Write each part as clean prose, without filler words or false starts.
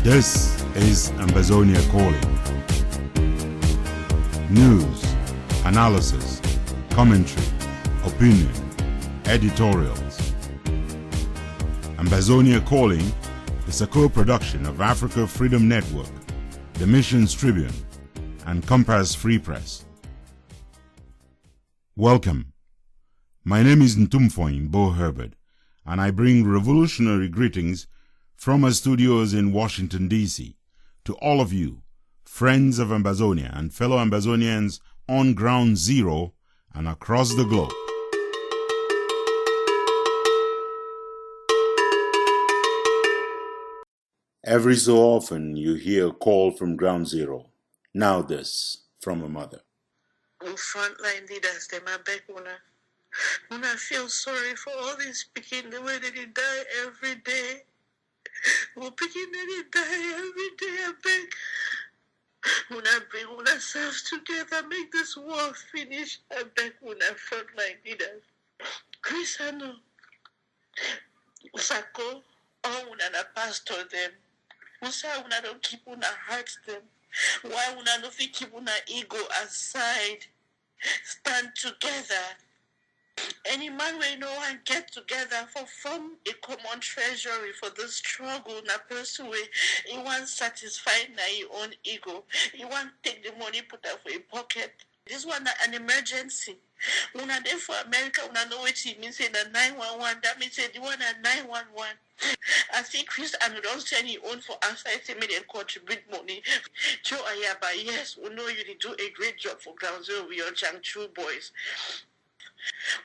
This is Ambazonia Calling. News, analysis, commentary, opinion, editorials. Ambazonia Calling is a co-production of Africa Freedom Network, the Missions Tribune, and Compass Free Press. Welcome. My name is Ntumfoyn Herbert, and I bring revolutionary greetings from our studios in Washington, D.C. to all of you, friends of Ambazonia and fellow Ambazonians on Ground Zero and across the globe. Every so often you hear a call from Ground Zero. Now this from a mother. Frontline leaders, they my beg una feel sorry for all these picking the way that they die every day. We're picking that they die every day, I beg. Una bring una selves together, make this war finish. I beg una frontline leaders. Chris, I know. FAKO, all una pastor them. Usa una don't keep una hearts them. Why una no fit keep una ego aside? Stand together. Any man we know and get together for form a common treasury for the struggle. Na person way he want satisfy na his own ego. He want take the money put that for a pocket. This one an emergency. Una there for America, una know what it means. Say the 911. That means say the one at 911. I think Chris and don't send his own for outside. Say me they contribute money. Joe Ayaba, yes, we know you did do a great job for Ground Zero with your True boys.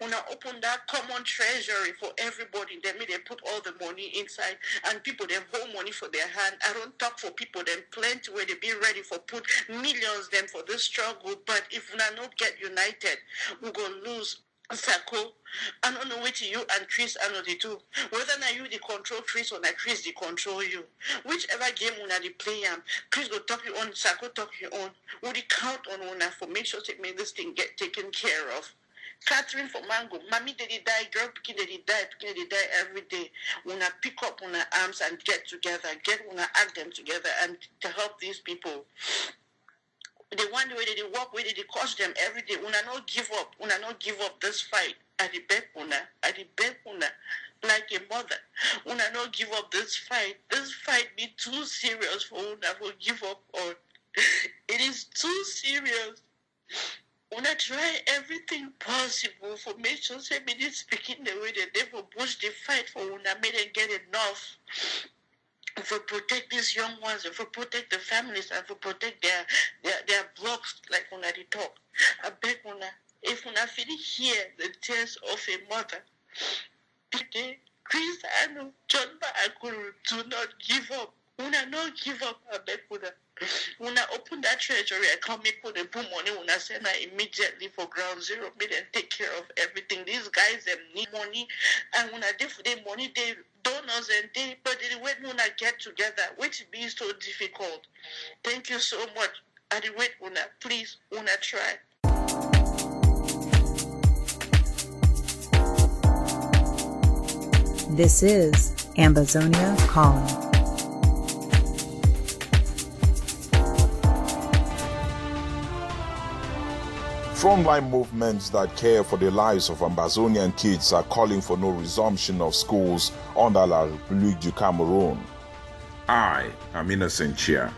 Una open that common treasury for everybody. Then they put all the money inside, and people them hold money for their hand. I don't talk for people them plenty where they be ready for put millions them for this struggle. But if we not get united, we gonna lose. FAKO, I don't know what you and Chris I know they do. Whether now you the control Chris or not Chris they control you. Whichever game una they play Chris go talk you on, FAKO talk you on. Would he count on una for make sure that make this thing get taken care of? Catherine for Mango, mommy did he die, girl picking did he die every day. Una pick up una arms and get together, una act them together and to help these people. The one way they walk, way they cost them every day. Una not give up this fight. I beg una, like a mother. Una not give up this fight. This fight be too serious for una to give up on. It is too serious. Una try everything possible for make sure say me this speaking the way that they for push the fight for una make them get enough. For protect these young ones, for protect the families, and for protect their blocks like una they talk. I beg una, if una feel hear the tears of a mother, today, Chris Anu, John Akuru, do not give up. Una not give up, I beg una. Una open that treasury account, me put money, una send her immediately for Ground Zero, me then take care of everything. These guys them need money, and when I for their money, they donors and they, but the way una get together, which be so difficult. Thank you so much. I the wait una, please, una try. This is Ambazonia Calling. Frontline movements that care for the lives of Ambazonian kids are calling for no resumption of schools under La République du Cameroon. I am innocent here.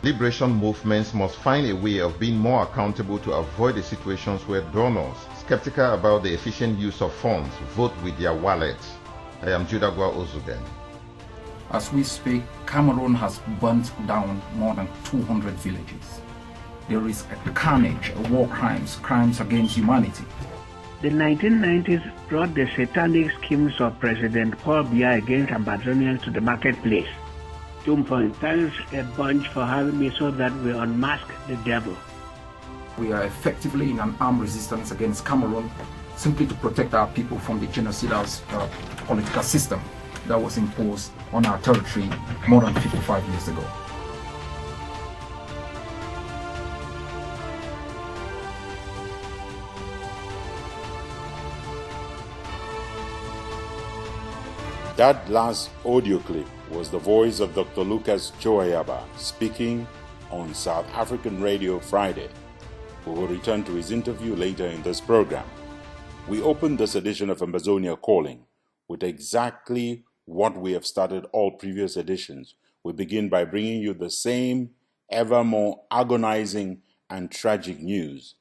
Liberation movements must find a way of being more accountable to avoid the situations where donors, skeptical about the efficient use of funds, vote with their wallets. I am Judagwa Ozuben. As we speak, Cameroon has burnt down more than 200 villages. There is a carnage, war crimes against humanity. The 1990s brought the satanic schemes of President Paul Biya against Ambazonians to the marketplace. Ntumfoyn, thanks a bunch for having me so that we unmask the devil. We are effectively in an armed resistance against Cameroon simply to protect our people from the genocidal political system that was imposed on our territory more than 55 years ago. That last audio clip was the voice of Dr. Lucas Choayaba speaking on South African Radio Friday. We will return to his interview later in this program. We opened this edition of Ambazonia Calling with exactly what we have started all previous editions. We begin by bringing you the same ever more agonizing and tragic news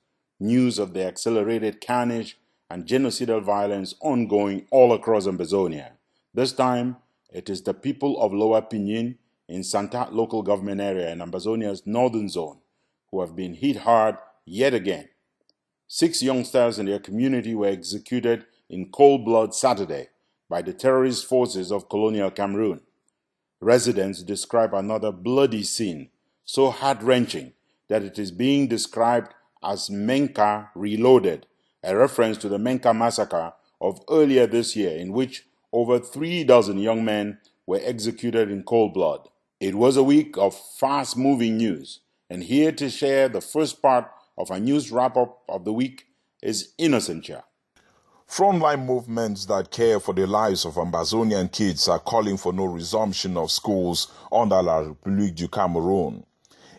of the accelerated carnage and genocidal violence ongoing all across Ambazonia. This time, it is the people of Lower Pinyin in Santa local government area in Ambazonia's northern zone who have been hit hard yet again. 6 youngsters in their community were executed in cold blood Saturday by the terrorist forces of colonial Cameroon. Residents describe another bloody scene, so heart-wrenching that it is being described as Menka Reloaded, a reference to the Menka massacre of earlier this year in which over 3 dozen young men were executed in cold blood. It was a week of fast-moving news, and here to share the first part of our news wrap-up of the week is Innocentia. Frontline movements that care for the lives of Ambazonian kids are calling for no resumption of schools under La République du Cameroun.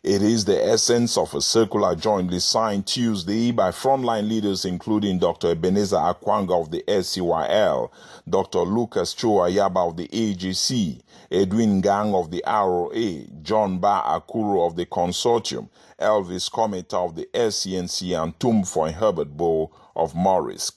It is the essence of a circular jointly signed Tuesday by frontline leaders including Dr. Ebenezer Akwanga of the SCYL, Dr. Lucas Choayaba of the AGC, Edwin Gang of the ROA, John Ba Akuro of the Consortium, Elvis Kometa of the SCNC, and Ntumfoyn Herbert of Maurice.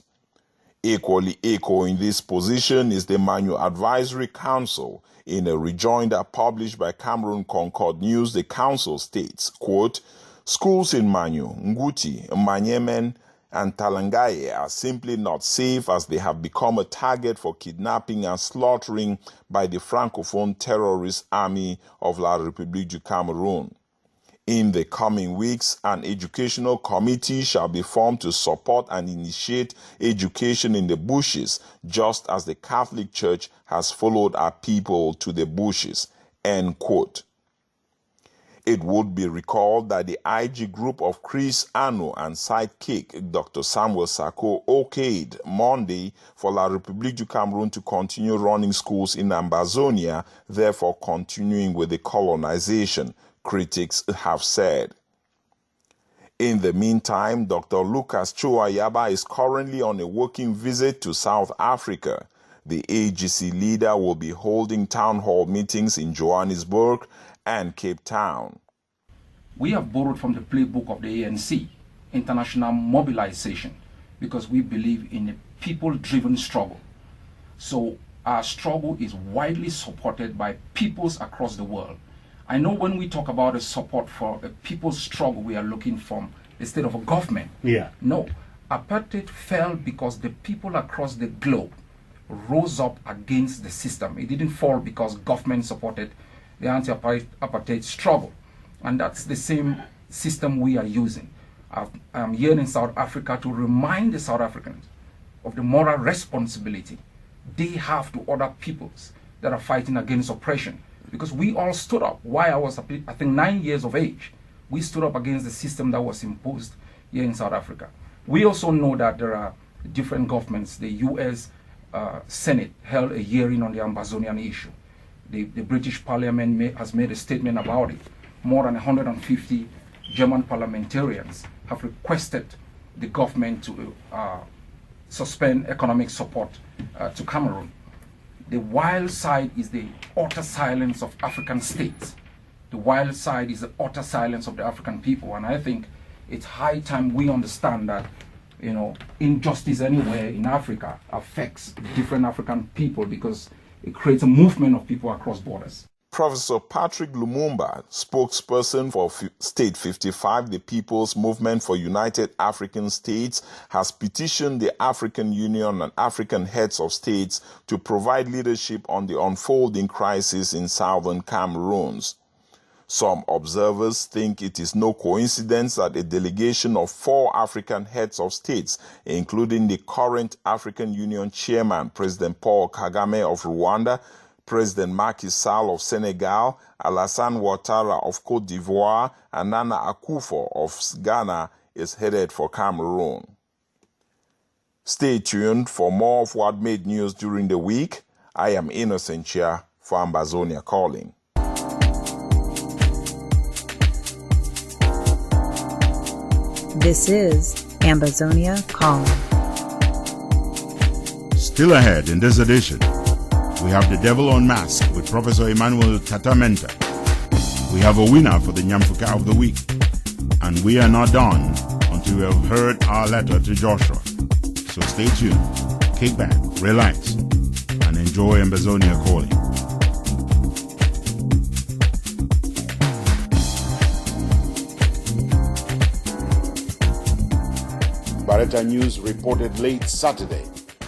Equally echoing this position is the MANYU Advisory Council. In a rejoinder published by Cameroon Concord News, the council states, quote, "Schools in MANYU, Nguti, Manyemen, and Talangaye are simply not safe as they have become a target for kidnapping and slaughtering by the Francophone terrorist army of La République du Cameroun. In the coming weeks, an educational committee shall be formed to support and initiate education in the bushes, just as the Catholic Church has followed our people to the bushes." End quote. It would be recalled that the IG group of Chris Ano and sidekick Dr. Samuel Sako okayed Monday for La République du Cameroun to continue running schools in Ambazonia, therefore continuing with the colonization, critics have said. In the meantime, Dr. Lucas Choayaba is currently on a working visit to South Africa. The AGC leader will be holding town hall meetings in Johannesburg and Cape Town. We have borrowed from the playbook of the ANC, international mobilization, because we believe in a people-driven struggle. So our struggle is widely supported by peoples across the world. I know when we talk about a support for a people's struggle, we are looking from the state of a government. Yeah. No, apartheid fell because the people across the globe rose up against the system. It didn't fall because government supported the anti-apartheid struggle. And that's the same system we are using. I'm here in South Africa to remind the South Africans of the moral responsibility they have to other peoples that are fighting against oppression. Because we all stood up. While I was, I think, 9 years of age, we stood up against the system that was imposed here in South Africa. We also know that there are different governments. The US Senate held a hearing on the Ambazonian issue. The British Parliament has made a statement about it. More than 150 German parliamentarians have requested the government to suspend economic support to Cameroon. The wild side is the utter silence of African states. The wild side is the utter silence of the African people. And I think it's high time we understand that, you know, injustice anywhere in Africa affects different African people because it creates a movement of people across borders. Professor Patrick Lumumba, spokesperson for State 55, the People's Movement for United African States, has petitioned the African Union and African heads of states to provide leadership on the unfolding crisis in southern Cameroon. Some observers think it is no coincidence that a delegation of 4 African heads of states, including the current African Union chairman, President Paul Kagame of Rwanda, President Macky Sall of Senegal, Alassane Ouattara of Côte d'Ivoire, and Nana Akufo of Ghana is headed for Cameroon. Stay tuned for more of what made news during the week. I am Innocentia for Ambazonia Calling. This is Ambazonia Calling. Still ahead in this edition, we have The Devil Unmasked with Professor Emmanuel Tatah Menta. We have a winner for the Nyamfuka of the Week. And we are not done until we have heard our letter to Joshua. So stay tuned, kick back, relax, and enjoy Ambazonia Calling. Barretta News reported late Saturday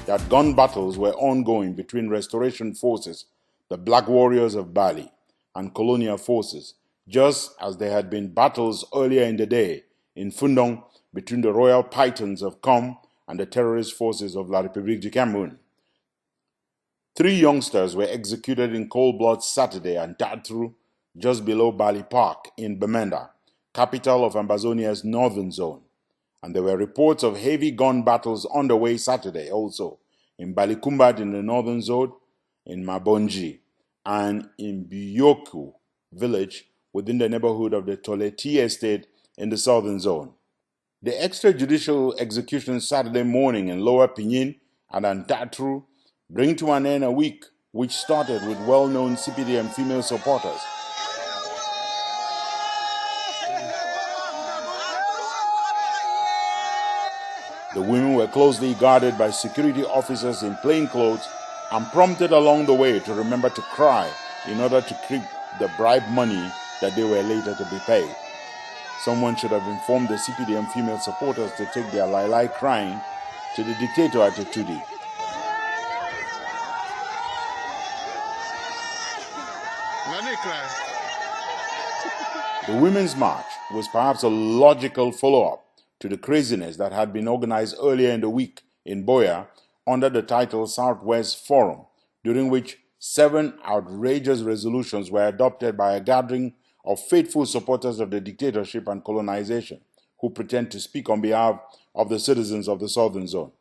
that gun battles were ongoing between restoration forces, the Black Warriors of Bali, and colonial forces, just as there had been battles earlier in the day in Fundong between the royal pythons of Com and the terrorist forces of La République du Cameroun. 3 youngsters were executed in cold blood Saturday at Datru, just below Bali Park in Bamenda, capital of Ambazonia's northern zone. And there were reports of heavy gun battles underway Saturday also in Balikumbat in the northern zone, in Mabonji, and in Buyoku village within the neighborhood of the Toleti estate in the southern zone. The extrajudicial execution Saturday morning in Lower Pinyin and Antatru bring to an end a week which started with well-known CPDM female supporters. The women were closely guarded by security officers in plain clothes and prompted along the way to remember to cry in order to keep the bribe money that they were later to be paid. Someone should have informed the CPDM female supporters to take their lai crying to the dictator at Tudi. The Women's March was perhaps a logical follow-up to the craziness that had been organized earlier in the week in Boya under the title Southwest Forum, during which 7 outrageous resolutions were adopted by a gathering of faithful supporters of the dictatorship and colonization who pretend to speak on behalf of the citizens of the Southern Zone.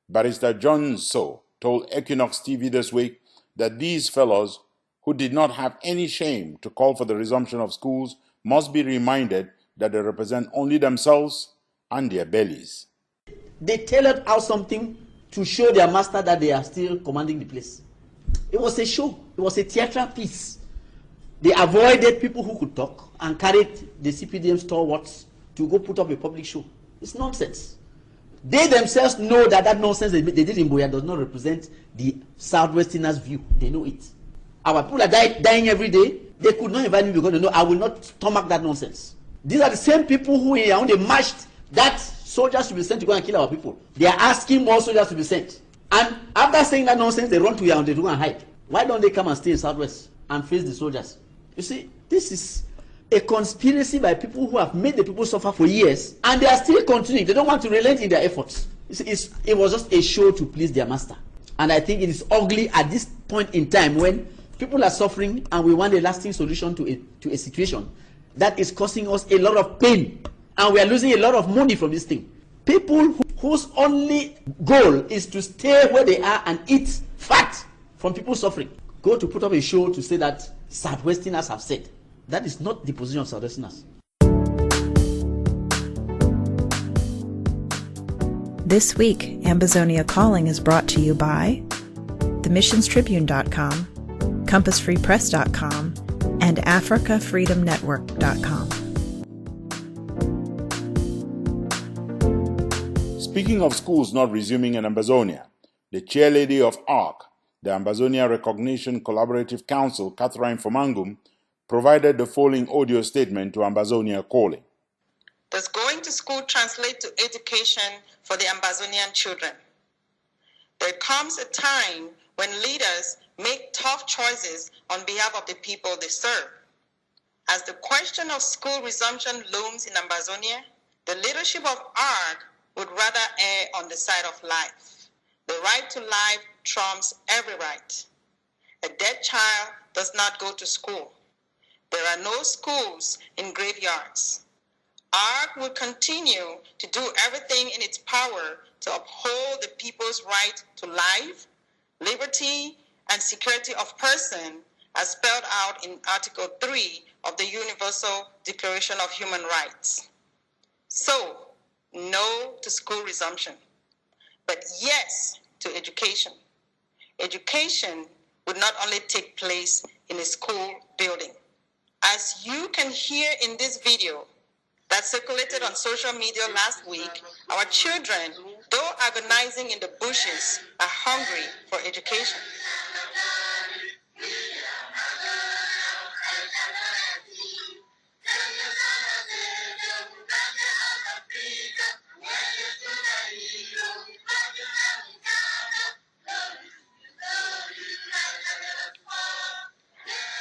Barrister John So told Equinox TV this week that these fellows, who did not have any shame to call for the resumption of schools, must be reminded that they represent only themselves and their bellies. They tailored out something to show their master that they are still commanding the place. It was a show. It was a theatrical piece. They avoided people who could talk and carried the CPDM stalwarts to go put up a public show. It's nonsense. They themselves know that that nonsense they did in Boya does not represent the Southwesterners' view. They know it. Our people are dying every day. They could not invite me because they know I will not stomach that nonsense. These are the same people who, when they marched, that soldiers should be sent to go and kill our people. They are asking more soldiers to be sent. And after saying that nonsense, they run to Yaoundé to go and hide. Why don't they come and stay in Southwest and face the soldiers? You see, this is a conspiracy by people who have made the people suffer for years, and they are still continuing. They don't want to relent in their efforts. You see, it was just a show to please their master. And I think it is ugly at this point in time when people are suffering and we want a lasting solution to a situation that is causing us a lot of pain. And we are losing a lot of money from this thing. People whose only goal is to stay where they are and eat fat from people suffering, go to put up a show to say that Southwesterners have said. That is not the position of Southwesterners. This week, Ambazonia Calling is brought to you by themissionstribune.com, compassfreepress.com, and africafreedomnetwork.com. Speaking of schools not resuming in Ambazonia, the chairlady of ARC, the Ambazonia Recognition Collaborative Council, Catherine Fomangum, provided the following audio statement to Ambazonia Calling. Does going to school translate to education for the Ambazonian children? There comes a time when leaders make tough choices on behalf of the people they serve. As the question of school resumption looms in Ambazonia, the leadership of ARC would rather err on the side of life. The right to life trumps every right. A dead child does not go to school. There are no schools in graveyards. ARC will continue to do everything in its power to uphold the people's right to life, liberty, and security of person as spelled out in Article 3 of the Universal Declaration of Human Rights. So, no to school resumption, but yes to education. Education would not only take place in a school building. As you can hear in this video that circulated on social media last week, our children, though agonizing in the bushes, are hungry for education.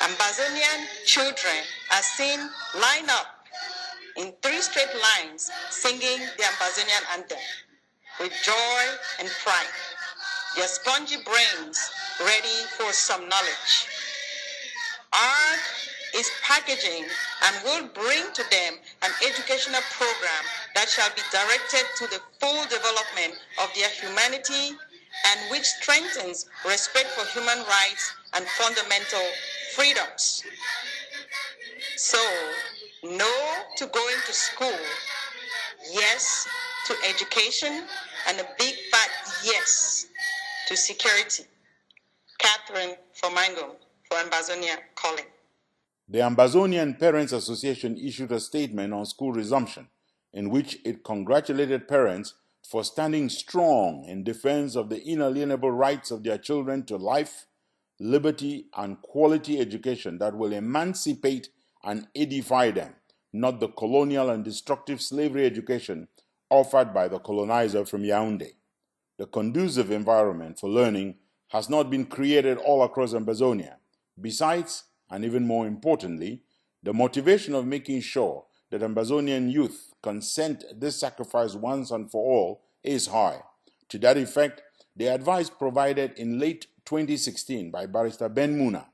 Ambazonian children are seen line up in 3 straight lines singing the Ambazonian anthem with joy and pride, their spongy brains ready for some knowledge. ARC is packaging and will bring to them an educational program that shall be directed to the full development of their humanity and which strengthens respect for human rights and fundamental freedoms. So, no to going to school, yes to education, and a big fat yes to security. Catherine for Ambazonia Calling. The Ambazonian Parents Association issued a statement on school resumption in which it congratulated parents for standing strong in defense of the inalienable rights of their children to life, liberty, and quality education that will emancipate and edify them, not the colonial and destructive slavery education offered by the colonizer from Yaoundé. The conducive environment for learning has not been created all across Ambazonia. Besides, and even more importantly, the motivation of making sure that Ambazonian youth consent this sacrifice once and for all is high. To that effect, the advice provided in late 2016 by Barrister Ben Muna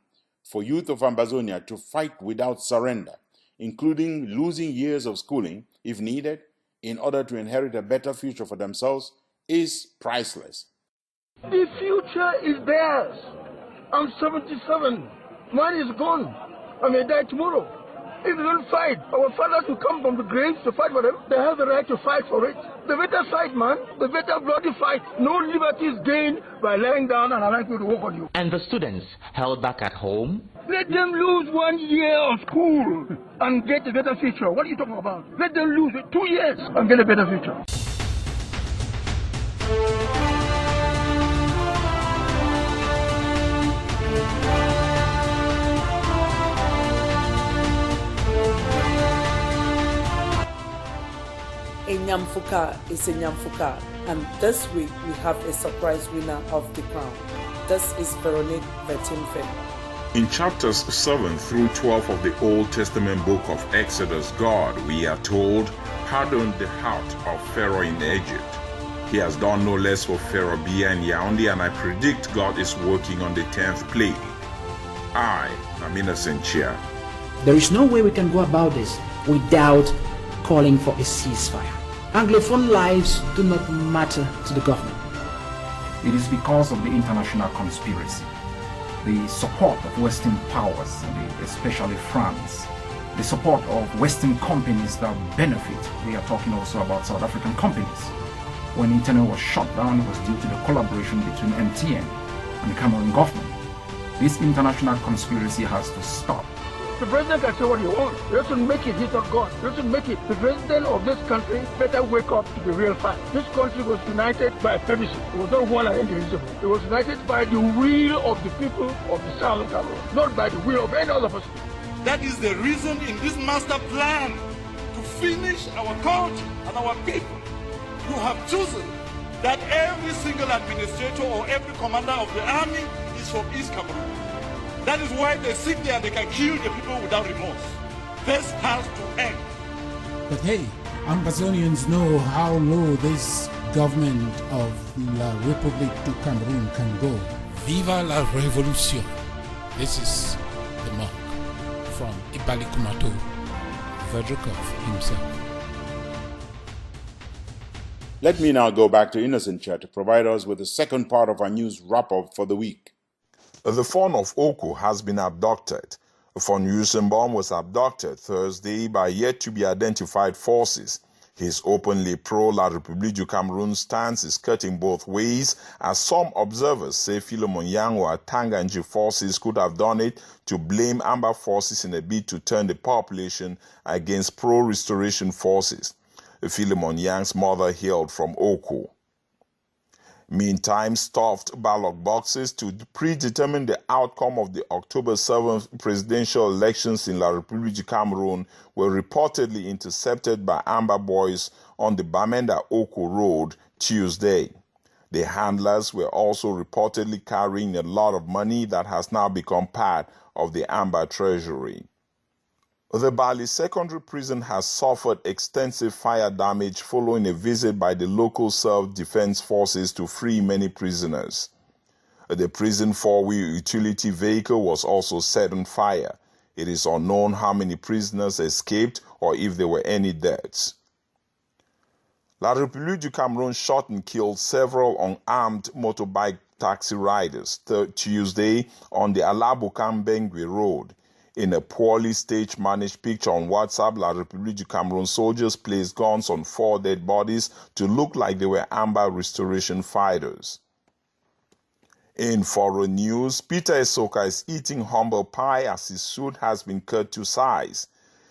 for youth of Ambazonia to fight without surrender, including losing years of schooling if needed, in order to inherit a better future for themselves, is priceless. The future is theirs. I'm 77. Mine is gone. I may die tomorrow. If they don't fight, our fathers will come from the graves to fight for them. They have the right to fight for it. The better fight, man. The better bloody fight. No liberty is gained by lying down and allowing people to work on you. And the students held back at home? Let them lose 1 year of school and get a better future. What are you talking about? Let them lose 2 years and get a better future. A Nyamfuka is a Nyamfuka, and this week we have a surprise winner of the crown. This is Veronique Vertimfen. In chapters 7 through 12 of the Old Testament book of Exodus, God, we are told, hardened the heart of Pharaoh in Egypt. He has done no less for Pharaoh Bia and Yaoundé, and I predict God is working on the 10th plague. I am innocent here. There is no way we can go about this without calling for a ceasefire. Anglophone lives do not matter to the government. It is because of the international conspiracy, the support of Western powers, especially France, the support of Western companies that benefit. We are talking also about South African companies. When internet was shut down, it was due to the collaboration between NDIAN and the Cameroon government. This international conspiracy has to stop. The president can say what he wants. He doesn't make it. He's not God. He doesn't make it. The president of this country better wake up to the real fact. This country was united by purpose. It was not one and indivisible. It was united by the will of the people of the Southern Cameroon, not by the will of any other person. That is the reason in this master plan to finish our country and our people. You have chosen that every single administrator or every commander of the army is from East Cameroon. That is why they sit there and they can kill the people without remorse. This has to end. But hey, Ambazonians know how low this government of La République du Cameroun can go. Viva la Révolution. This is the mark from Ibalikumato, Vedrikov himself. Let me now go back to Innocent Chair to provide us with the second part of our news wrap-up for the week. The phone of Oko has been abducted. Von Yusenbaum was abducted Thursday by yet-to-be-identified forces. His openly pro-La République du Cameroon stance is cutting both ways, as some observers say Philemon Yang or Tanganji forces could have done it to blame Amba forces in a bid to turn the population against pro-restoration forces. Philemon Yang's mother hailed from Oko. Meantime, stuffed ballot boxes to predetermine the outcome of the October 7th presidential elections in La République du Cameroon were reportedly intercepted by Amba boys on the Bamenda Oko Road Tuesday. The handlers were also reportedly carrying a lot of money that has now become part of the Amba treasury. The Bali Secondary Prison has suffered extensive fire damage following a visit by the local self-defense forces to free many prisoners. The prison four-wheel utility vehicle was also set on fire. It is unknown how many prisoners escaped or if there were any deaths. La République du Cameroon shot and killed several unarmed motorbike taxi riders Tuesday on the Alabukam-Bengui Road. In a poorly stage-managed picture on WhatsApp, La République du Cameroon soldiers placed guns on 4 dead bodies to look like they were Amba restoration fighters. In foreign news, Peter Esoka is eating humble pie as his suit has been cut to size.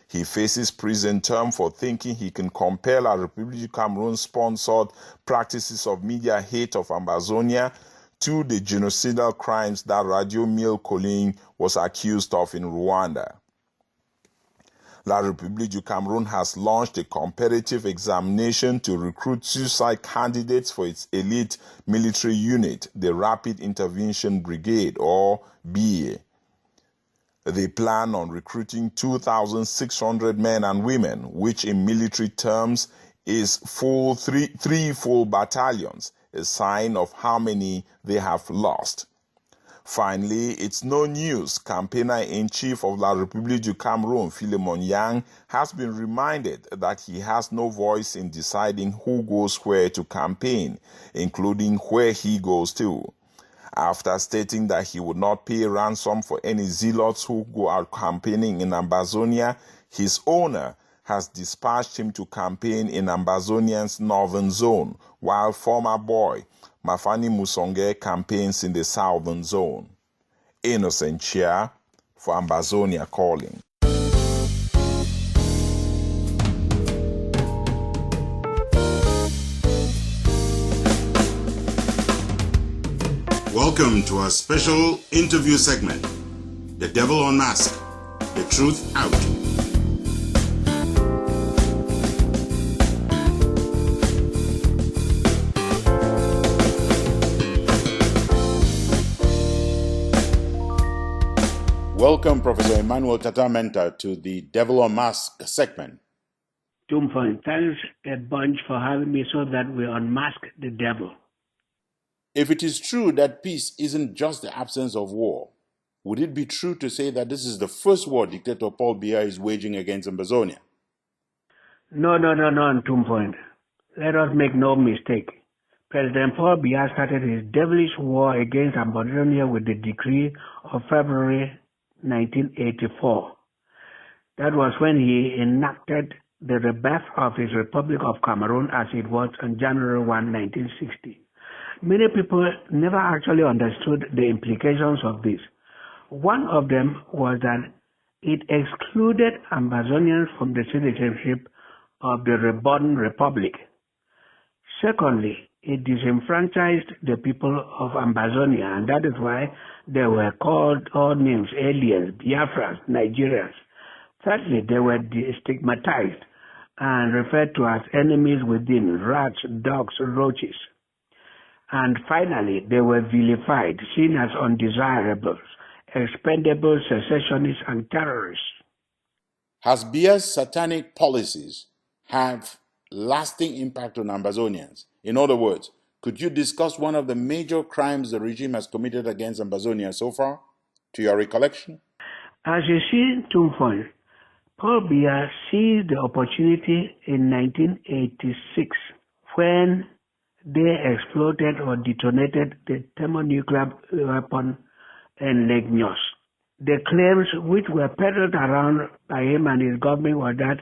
He faces prison term for thinking he can compare La République du Cameroon-sponsored practices of media hate of Ambazonia to the genocidal crimes that Radio Mille Calling was accused of in Rwanda. La République du Cameroon has launched a competitive examination to recruit suicide candidates for its elite military unit, the Rapid Intervention Brigade, or BA. They plan on recruiting 2,600 men and women, which in military terms is three full battalions, a sign of how many they have lost. Finally, it's no news. Campaigner-in-chief of La République du Cameroon, Philemon Yang, has been reminded that he has no voice in deciding who goes where to campaign, including where he goes to. After stating that he would not pay ransom for any zealots who go out campaigning in Ambazonia, his owner has dispatched him to campaign in Ambazonian's northern zone, while former boy Mafani Musonge campaigns in the southern zone. Innocent Chia for Ambazonia Calling. Welcome to our special interview segment, The Devil Unmasked, The Truth Out. Welcome, Professor Emmanuel Tatah Menta, to the Devil Unmasked segment. Ntumfoyn, thanks a bunch for having me so that we unmask the devil. If it is true that peace isn't just the absence of war, would it be true to say that this is the first war dictator Paul Biya is waging against Ambazonia? No, Ntumfoyn. Let us make no mistake. President Paul Biya started his devilish war against Ambazonia with the decree of February 1984. That was when he enacted the rebirth of his Republic of Cameroon as it was on January 1, 1960. Many people never actually understood the implications of this. One of them was that it excluded Ambazonians from the citizenship of the reborn republic. Secondly, it disenfranchised the people of Ambazonia, and that is why they were called all names: aliens, Biafrans, Nigerians. Thirdly, they were stigmatized and referred to as enemies within, rats, dogs, roaches. And finally, they were vilified, seen as undesirables, expendable secessionists and terrorists. Has Biya's satanic policies have lasting impact on Ambazonians? In other words, could you discuss one of the major crimes the regime has committed against Ambazonia so far, to your recollection? As you see, Ntumfoyn, Paul Biya seized the opportunity in 1986 when they exploded or detonated the thermonuclear weapon in Lake Nyos. The claims which were peddled around by him and his government were that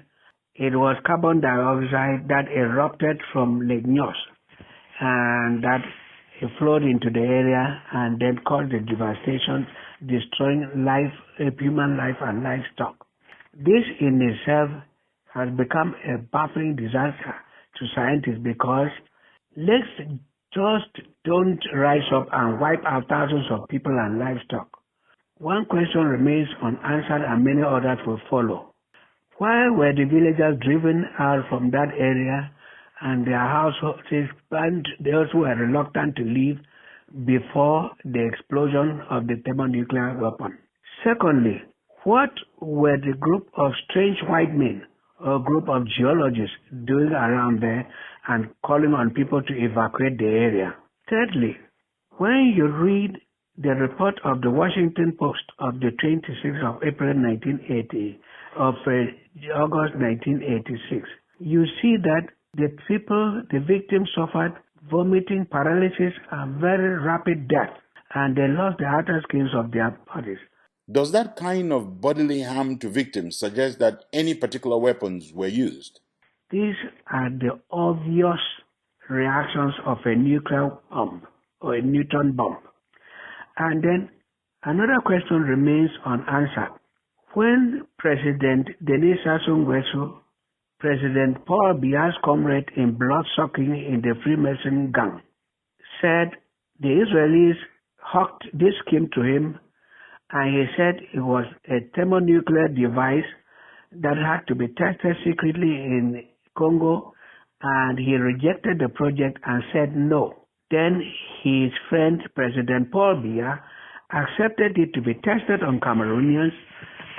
it was carbon dioxide that erupted from Lake Nyos and that it flowed into the area and then caused the devastation, destroying human life and livestock. This in itself has become a baffling disaster to scientists because lakes just don't rise up and wipe out thousands of people and livestock. One question remains unanswered and many others will follow. Why were the villagers driven out from that area and their households and those who were reluctant to leave before the explosion of the thermonuclear weapon? Secondly, what were the group of strange white men or group of geologists doing around there and calling on people to evacuate the area? Thirdly, when you read the report of the Washington Post of the 26th of April 1980, August 1986, you see that the victims suffered vomiting, paralysis, and very rapid death, and they lost the outer skins of their bodies. Does that kind of bodily harm to victims suggest that any particular weapons were used? These are the obvious reactions of a nuclear bomb or a neutron bomb. And then another question remains unanswered. When President Denis Sassou Nguesso, President Paul Biya's comrade in blood-sucking in the Freemason gang, said the Israelis hawked this scheme to him, and he said it was a thermonuclear device that had to be tested secretly in Congo, and he rejected the project and said no. Then his friend, President Paul Biya, accepted it to be tested on Cameroonians,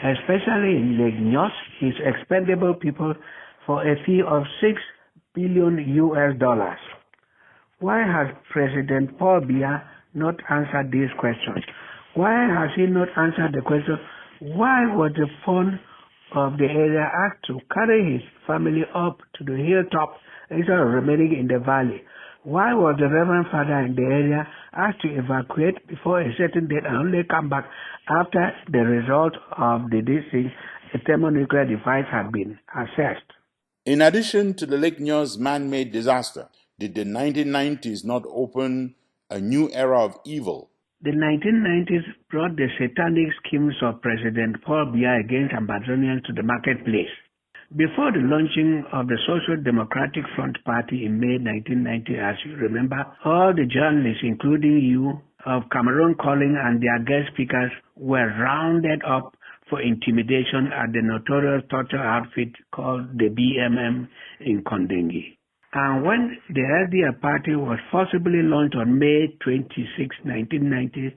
especially in Lake Nyos, his expendable people, for a fee of $6 billion. Why has President Paul Biya not answered these questions? Why has he not answered the question, why was the fund of the area asked to carry his family up to the hilltop instead of remaining in the valley? Why was the Reverend Father in the area asked to evacuate before a certain date and only come back after the result of the thermonuclear device had been assessed? In addition to the Lake Nyos man-made disaster, did the 1990s not open a new era of evil? The 1990s brought the satanic schemes of President Paul Biya against Ambazonians to the marketplace. Before the launching of the Social Democratic Front Party in May 1990, as you remember, all the journalists, including you, of Cameroon Calling and their guest speakers were rounded up for intimidation at the notorious torture outfit called the BMM in Kondengi. And when the LDA party was forcibly launched on May 26, 1990,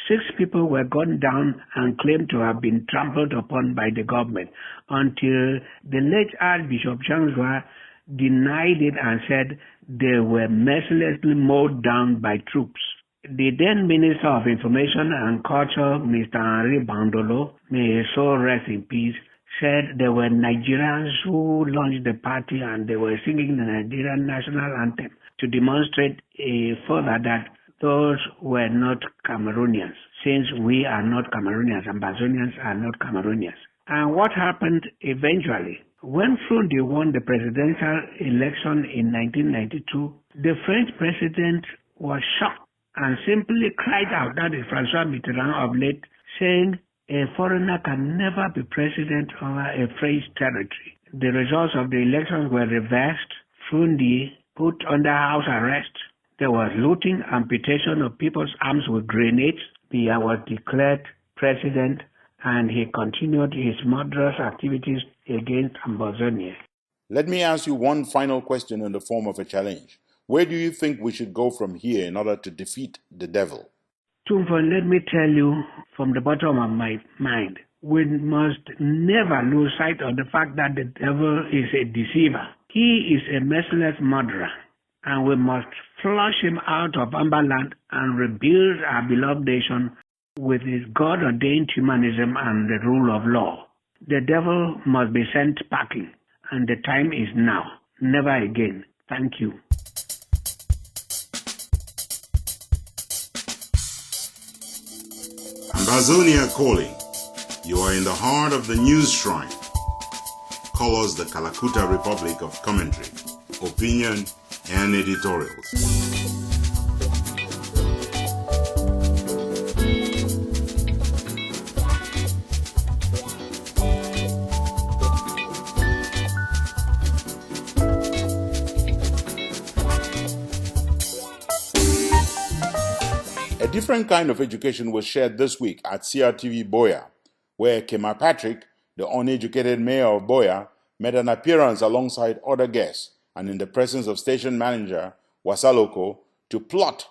6 people were gunned down and claimed to have been trampled upon by the government until the late Archbishop Zhangzhua denied it and said they were mercilessly mowed down by troops. The then Minister of Information and Culture, Mr. Henri Bandolo, may his soul rest in peace, said there were Nigerians who launched the party and they were singing the Nigerian national anthem to demonstrate further that those were not Cameroonians, since we are not Cameroonians, Ambazonians are not Cameroonians. And what happened eventually? When Frundi won the presidential election in 1992, the French president was shocked and simply cried out, that is François Mitterrand of late, saying a foreigner can never be president over a French territory. The results of the elections were reversed. Frundi put under house arrest. There was looting, amputation of people's arms with grenades. Biya was declared president, and he continued his murderous activities against Ambazonia. Let me ask you one final question in the form of a challenge. Where do you think we should go from here in order to defeat the devil? Ntumfoyn, let me tell you from the bottom of my mind, we must never lose sight of the fact that the devil is a deceiver. He is a merciless murderer, and we must flush him out of Amberland and rebuild our beloved nation with his God-ordained humanism and the rule of law. The devil must be sent packing, and the time is now, never again. Thank you. Ambazonia Calling. You are in the heart of the news shrine. Call us the Kalakuta Republic of commentary, opinion, and editorials. A different kind of education was shared this week at CRTV Boya, where Kema Patrick, the uneducated mayor of Boya, made an appearance alongside other guests and in the presence of station manager Wasaloko to plot,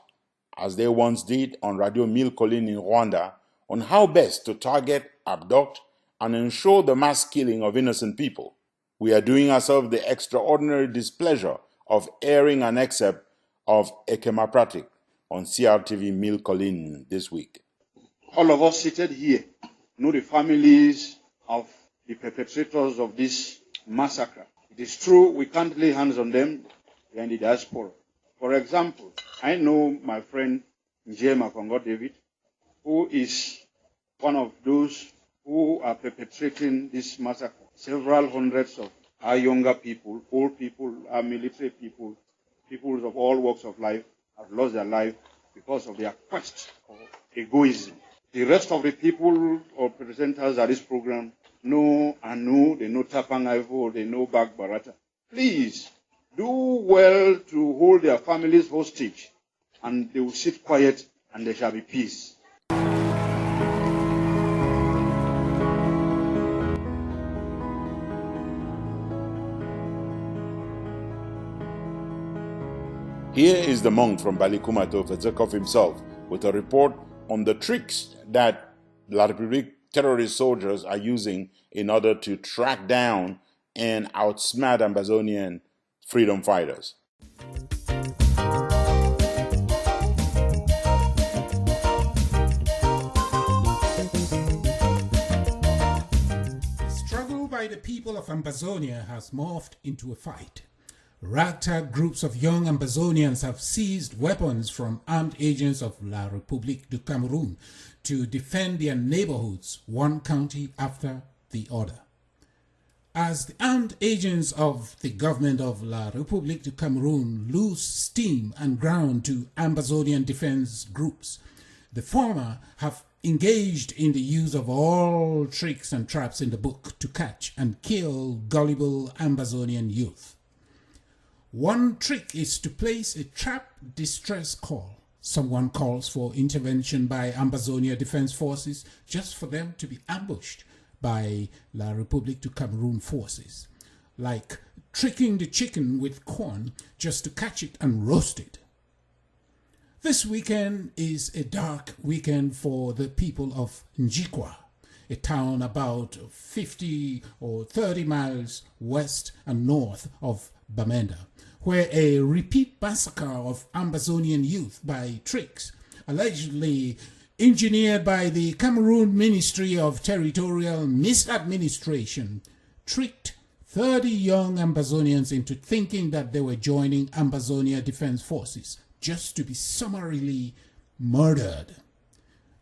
as they once did on Radio 1000 Calling in Rwanda, on how best to target, abduct, and ensure the mass killing of innocent people. We are doing ourselves the extraordinary displeasure of airing an excerpt of Kema Patrick on CRTV 1000 Calling this week. All of us seated here know the families of the perpetrators of this massacre. It is true we can't lay hands on them, they are in the diaspora. For example, I know my friend Njema Kongo David, who is one of those who are perpetrating this massacre. Several hundreds of our younger people, old people, our military people, people of all walks of life have lost their life because of their quest for egoism. The rest of the people or presenters at this program know Anu, they know Tapang Ivo, they know Bag Barata. Please do well to hold their families hostage, and they will sit quiet and there shall be peace. Here is the monk from Balikumato, Fezekov himself, with a report on the tricks that La République terrorist soldiers are using in order to track down and outsmart Ambazonian freedom fighters. The struggle by the people of Ambazonia has morphed into a fight. Ragtag groups of young Ambazonians have seized weapons from armed agents of La République du Cameroun to defend their neighborhoods, one county after the other. As the armed agents of the government of La République du Cameroun lose steam and ground to Ambazonian defense groups, the former have engaged in the use of all tricks and traps in the book to catch and kill gullible Ambazonian youth. One trick is to place a trap distress call. Someone calls for intervention by Ambazonia Defense Forces just for them to be ambushed by La République du Cameroun forces, like tricking the chicken with corn just to catch it and roast it. This weekend is a dark weekend for the people of Njikwa, a town about 50 or 30 miles west and north of Bamenda, where a repeat massacre of Ambazonian youth by tricks, allegedly engineered by the Cameroon Ministry of Territorial Misadministration, tricked 30 young Ambazonians into thinking that they were joining Ambazonia Defense Forces just to be summarily murdered.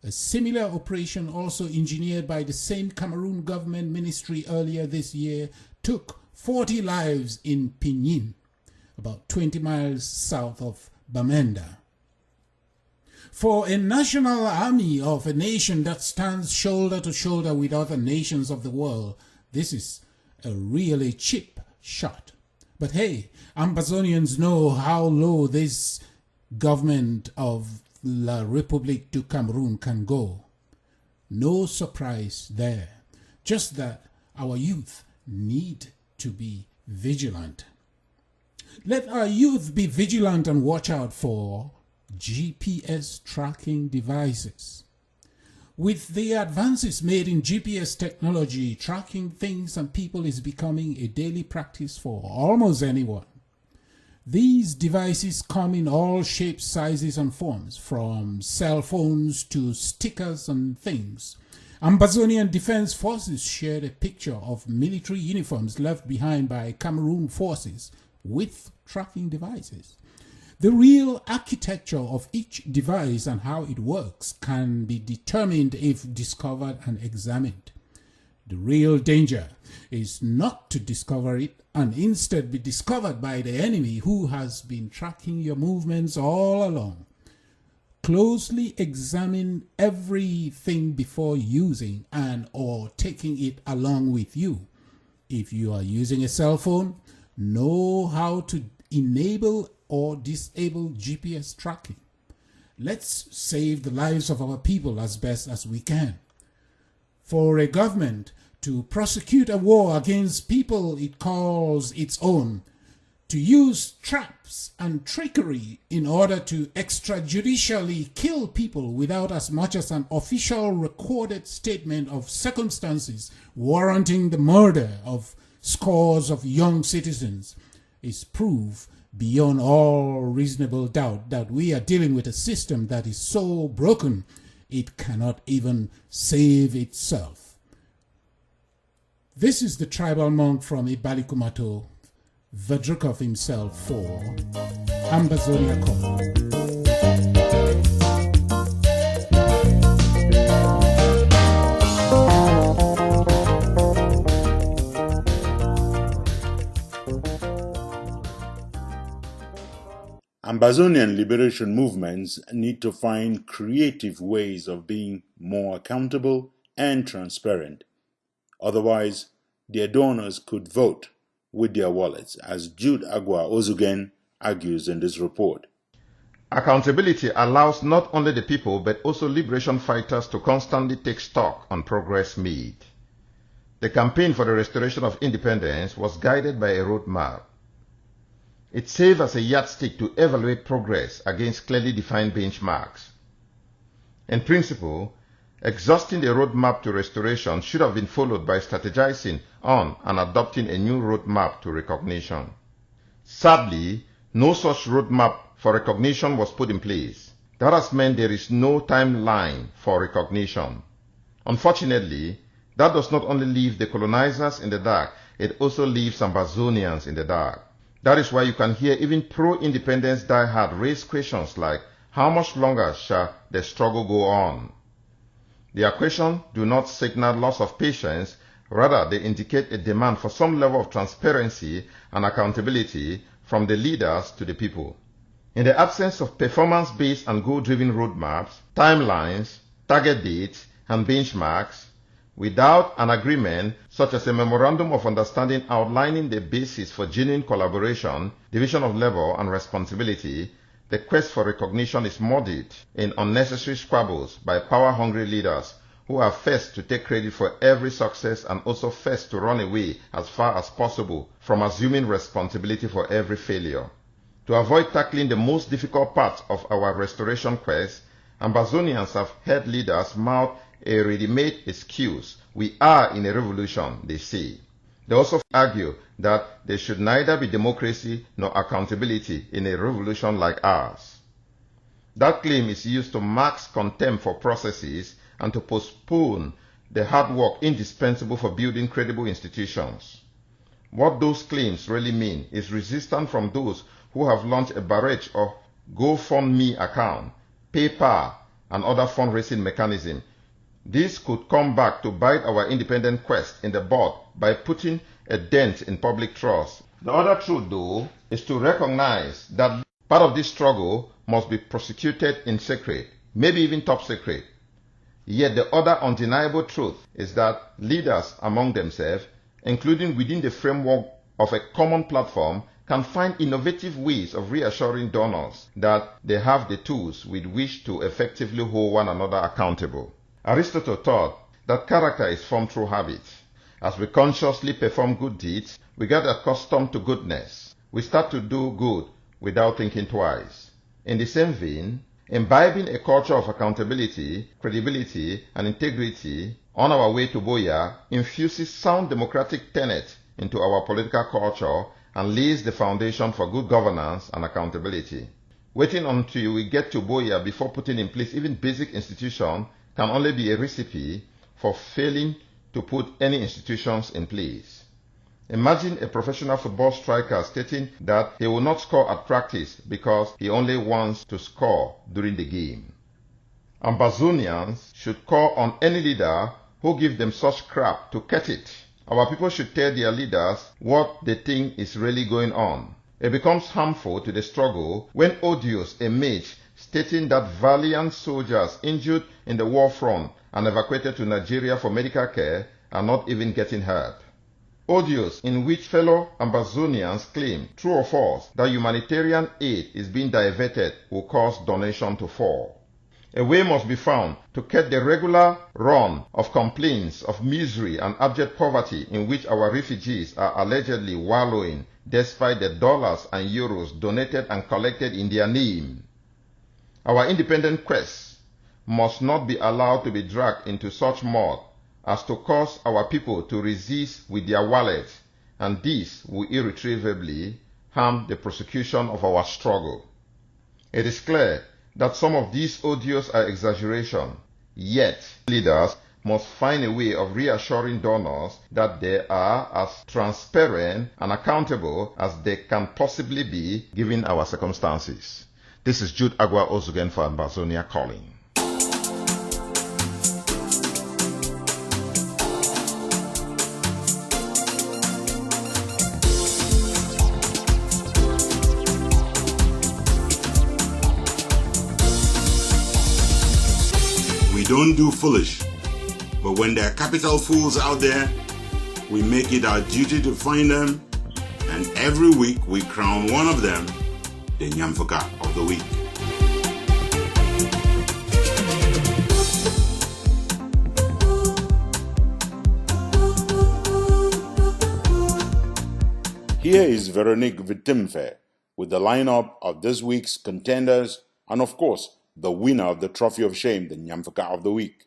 A similar operation, also engineered by the same Cameroon government ministry earlier this year, took 40 lives in Pinyin, about 20 miles south of Bamenda. For a national army of a nation that stands shoulder to shoulder with other nations of the world, this is a really cheap shot. But hey, Ambazonians know how low this government of La République du Cameroun can go. No surprise there, just that our youth need to be vigilant. Let our youth be vigilant and watch out for GPS tracking devices. With the advances made in GPS technology, tracking things and people is becoming a daily practice for almost anyone. These devices come in all shapes, sizes and forms, from cell phones to stickers and things. Ambazonian Defense Forces shared a picture of military uniforms left behind by Cameroon forces with tracking devices. The real architecture of each device and how it works can be determined if discovered and examined. The real danger is not to discover it and instead be discovered by the enemy who has been tracking your movements all along. Closely examine everything before using and or taking it along with you. If you are using a cell phone, know how to enable or disable GPS tracking. Let's save the lives of our people as best as we can. For a government to prosecute a war against people it calls its own, to use traps and trickery in order to extrajudicially kill people without as much as an official recorded statement of circumstances warranting the murder of scores of young citizens is proof beyond all reasonable doubt that we are dealing with a system that is so broken it cannot even save itself. This is the tribal monk from Ibalikumato, Vadrukov himself, for Ambazonia Calling. Ambazonian liberation movements need to find creative ways of being more accountable and transparent. Otherwise, their donors could vote with their wallets, as Jude Agua Ozugen argues in this report. Accountability allows not only the people but also liberation fighters to constantly take stock on progress made. The campaign for the restoration of independence was guided by a roadmap. It served as a yardstick to evaluate progress against clearly defined benchmarks. In principle, exhausting the roadmap to restoration should have been followed by strategizing on and adopting a new roadmap to recognition. Sadly, no such roadmap for recognition was put in place. That has meant there is no timeline for recognition. Unfortunately, that does not only leave the colonizers in the dark, it also leaves Ambazonians in the dark. That is why you can hear even pro-independence diehard raise questions like, how much longer shall the struggle go on? Their questions do not signal loss of patience, rather they indicate a demand for some level of transparency and accountability from the leaders to the people. In the absence of performance-based and goal-driven roadmaps, timelines, target dates, and benchmarks, without an agreement such as a memorandum of understanding outlining the basis for genuine collaboration, division of labor, and responsibility, the quest for recognition is muddied in unnecessary squabbles by power-hungry leaders who are first to take credit for every success and also first to run away as far as possible from assuming responsibility for every failure. To avoid tackling the most difficult part of our restoration quest, Ambazonians have heard leaders mouth a ready-made excuse. We are in a revolution, they say. They also argue that there should neither be democracy nor accountability in a revolution like ours. That claim is used to mask contempt for processes and to postpone the hard work indispensable for building credible institutions. What those claims really mean is resistance from those who have launched a barrage of GoFundMe account, PayPal, and other fundraising mechanisms. This could come back to bite our independent quest in the butt by putting a dent in public trust. The other truth, though, is to recognize that part of this struggle must be prosecuted in secret, maybe even top secret. Yet the other undeniable truth is that leaders among themselves, including within the framework of a common platform, can find innovative ways of reassuring donors that they have the tools with which to effectively hold one another accountable. Aristotle taught that character is formed through habit. As we consciously perform good deeds, we get accustomed to goodness. We start to do good without thinking twice. In the same vein, imbibing a culture of accountability, credibility, and integrity on our way to BOYO infuses sound democratic tenets into our political culture and lays the foundation for good governance and accountability. Waiting until we get to BOYO before putting in place even basic institutions can only be a recipe for failing to put any institutions in place. Imagine a professional football striker stating that he will not score at practice because he only wants to score during the game. Ambazonians should call on any leader who gives them such crap to cut it. Our people should tell their leaders what they think is really going on. It becomes harmful to the struggle when audios emerge stating that valiant soldiers injured in the war front and evacuated to Nigeria for medical care are not even getting hurt. Audios in which fellow Ambazonians claim, true or false, that humanitarian aid is being diverted will cause donation to fall. A way must be found to cut the regular run of complaints of misery and abject poverty in which our refugees are allegedly wallowing despite the dollars and euros donated and collected in their name. Our independent quest must not be allowed to be dragged into such mud as to cause our people to resist with their wallets, and this will irretrievably harm the prosecution of our struggle. It is clear that some of these audios are exaggeration, yet leaders must find a way of reassuring donors that they are as transparent and accountable as they can possibly be given our circumstances. This is Jude Agua Ozugen for Ambazonia Calling. We don't do foolish, but when there are capital fools out there, we make it our duty to find them, and every week we crown one of them the Nyamfuka of the Week. Here is Veronique Vitimfe with the lineup of this week's contenders and, of course, the winner of the Trophy of Shame, the Nyamfuka of the Week.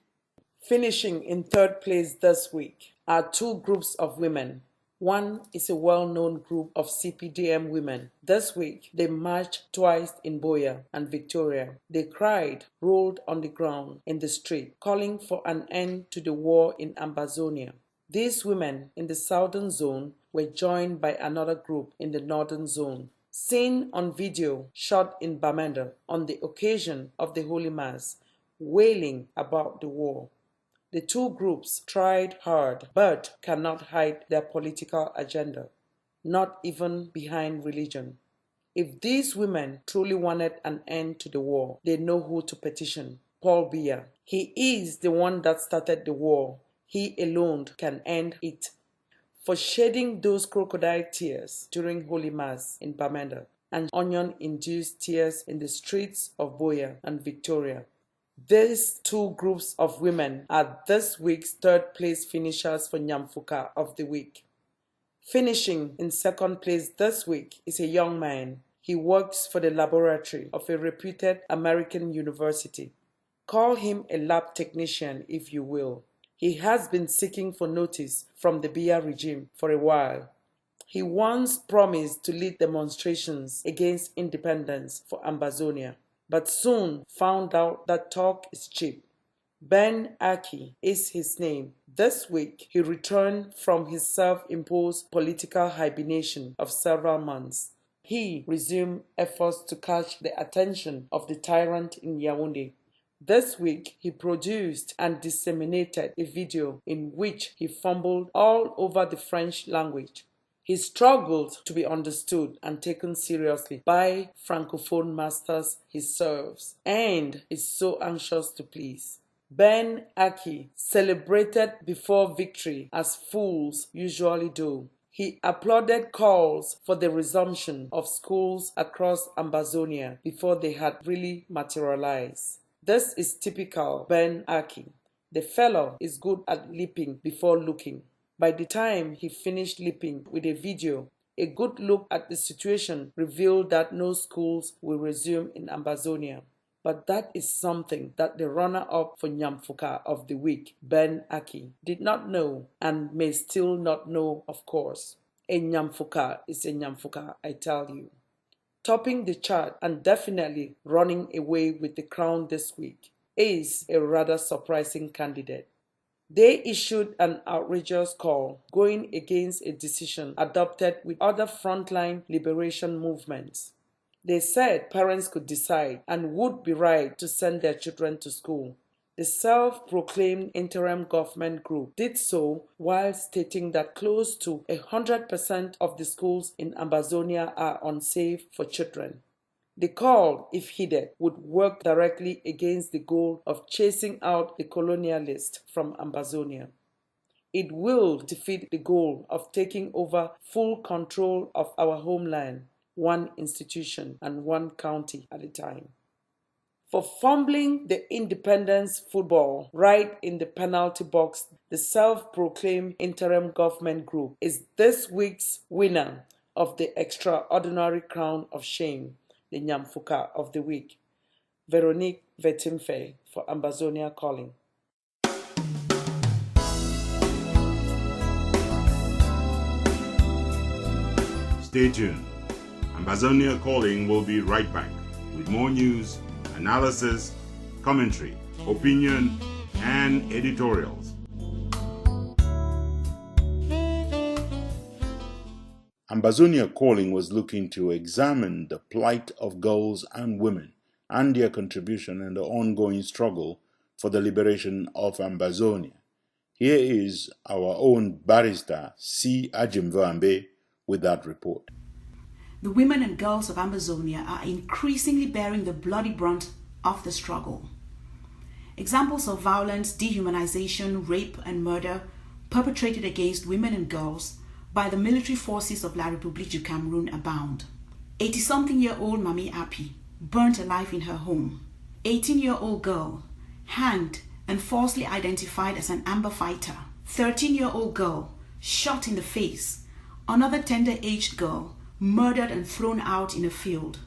Finishing in third place this week are two groups of women. One is a well-known group of CPDM women. This week, they marched twice in BOYO and Victoria. They cried, rolled on the ground in the street, calling for an end to the war in Ambazonia. These women in the southern zone were joined by another group in the northern zone. Seen on video shot in Bamenda on the occasion of the Holy Mass, wailing about the war. The two groups tried hard but cannot hide their political agenda, not even behind religion. If these women truly wanted an end to the war, they know who to petition: Paul Biya. He is the one that started the war. He alone can end it. For shedding those crocodile tears during Holy Mass in Bamenda and onion-induced tears in the streets of BOYO and Victoria. These two groups of women are this week's third place finishers for Nyamfuka of the Week. Finishing in second place this week is a young man. He works for the laboratory of a reputed American university. Call him a lab technician if you will. He has been seeking for notice from the Biya regime for a while. He once promised to lead demonstrations against independence for Ambazonia, but soon found out that talk is cheap. Ben Aki is his name. This week, he returned from his self-imposed political hibernation of several months. He resumed efforts to catch the attention of the tyrant in Yaoundé. This week, he produced and disseminated a video in which he fumbled all over the French language. He struggled to be understood and taken seriously by Francophone masters he serves, and is so anxious to please. Ben Aki celebrated before victory as fools usually do. He applauded calls for the resumption of schools across Ambazonia before they had really materialized. This is typical Ben Aki. The fellow is good at leaping before looking. By the time he finished leaping with a video, a good look at the situation revealed that no schools will resume in Ambazonia. But that is something that the runner-up for Nyamfuka of the Week, Ben Aki, did not know and may still not know, of course. A Nyamfuka is a Nyamfuka, I tell you. Topping the chart and definitely running away with the crown this week is a rather surprising candidate. They issued an outrageous call going against a decision adopted with other frontline liberation movements. They said parents could decide and would be right to send their children to school. The self-proclaimed interim government group did so while stating that close to 100% of the schools in Ambazonia are unsafe for children. The call, if heeded, would work directly against the goal of chasing out the colonialists from Ambazonia. It will defeat the goal of taking over full control of our homeland, one institution and one county at a time. For fumbling the independence football right in the penalty box, the self-proclaimed interim government group is this week's winner of the extraordinary crown of shame, the Nyamfuka of the week. Veronique Vetimfe for Ambazonia Calling. Stay tuned. Ambazonia Calling will be right back with more news, analysis, commentary, opinion, and editorials. Ambazonia Calling was looking to examine the plight of girls and women and their contribution in the ongoing struggle for the liberation of Ambazonia. Here is our own barrister, C. Ajimvambe, with that report. The women and girls of Ambazonia are increasingly bearing the bloody brunt of the struggle. Examples of violence, dehumanization, rape, and murder perpetrated against women and girls by the military forces of La République du Cameroon abound. 80-something-year-old Mami Api burnt alive in her home. 18-year-old girl hanged and falsely identified as an Amber fighter. 13-year-old girl shot in the face. Another tender-aged girl murdered and thrown out in a field.